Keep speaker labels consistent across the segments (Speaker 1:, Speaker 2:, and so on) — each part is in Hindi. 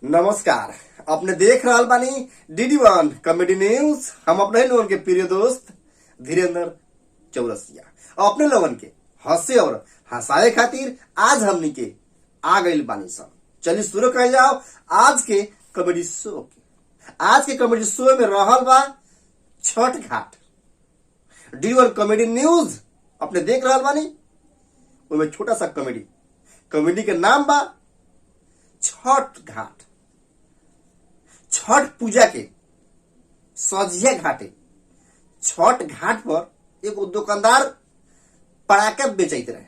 Speaker 1: नमस्कार। अपने देख रहा बानी DD1 कॉमेडी न्यूज। हम अपने लोगन के प्रिय दोस्त धीरेन्द्र चौरसिया अपने लोगन के हंसे और हंसाए खातिर आज हमनी के आ गई बानी सब। चलिए शुरू कर जाओ आज के कॉमेडी शो के। आज के कॉमेडी शो में रहल बा छठ घाट। DD1 कॉमेडी न्यूज अपने देख रहा बानी, उसमें छोटा सा कॉमेडी के नाम बा छठ घाट। छठ पूजा के सजिया घाटे छठ घाट पर एक दुकानदार पटाखा बेचैत रहे।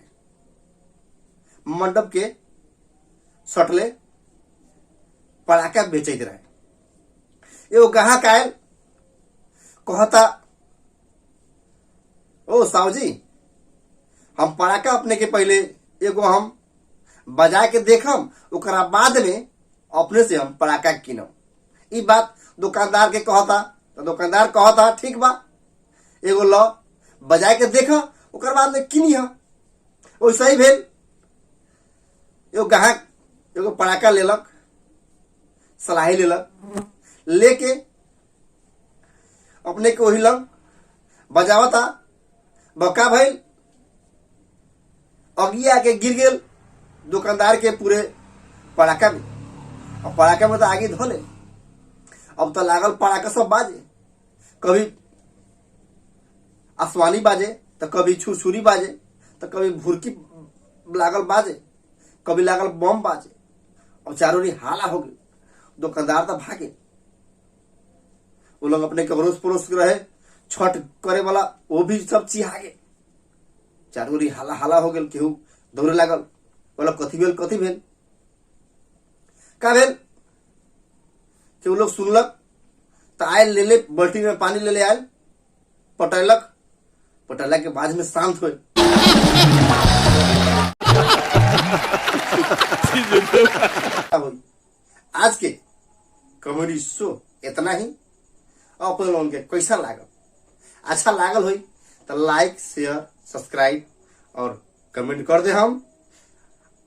Speaker 1: मंडप के सटले पटाखा बेचैत रहे। एगो ग्राहक आयल, कहता ओ साहु जी, हम पटाखा अपने के पहले एगो हम बजा के देखम, ओकरा बाद में अपने से हम पटाखा किनम। ई बात दुकानदार के कहता तो दुकानदार कहता ठीक बा, एगो लो बजा के देखा, ओकर बाद में किनी। वैसा ही भेल। एगो ग्राहक एगो पटाखा लेलक, सलाही लेलक, लेके अपने के वही लंग बजावता। बका भइल, अगिया के गिर गेल दुकानदार के पूरे पटाखा में। और पटाखा में तो आगे धोले। अब तो लागल पटाखा सब बाजे, कभी आसमानी बाजे तो कभी छुरछुरी बाजे तो कभी भुरकी लागल बाजे, कभी लागल बम बाजे। और चारों ओर हाला हो गई। दुकानदार तो भागे। वो लोग अपने के अड़ोस पड़ोस के रहे छठ करे वाला, वो भी सब चिहागे। चारों ओर हाला हाला हो गए। केहू दौड़े लागल, बोला कथी भेल कथी भेल, का भेल। केहू लोग सुनलक तो आयल, ले ले बाल्टी में पानी ले ले आयल, पटैलक। पटैला के बाद में शांत हुए। आज के कॉमेडी शो इतना ही। अपने लोगों के कैसा लागल, अच्छा लागल हुई तो लाइक शेयर सब्सक्राइब और कमेंट कर दे। हम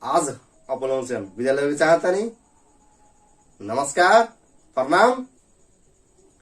Speaker 1: आज आप लोगों से हम विदा लेना चाहता नहीं। नमस्कार, प्रणाम।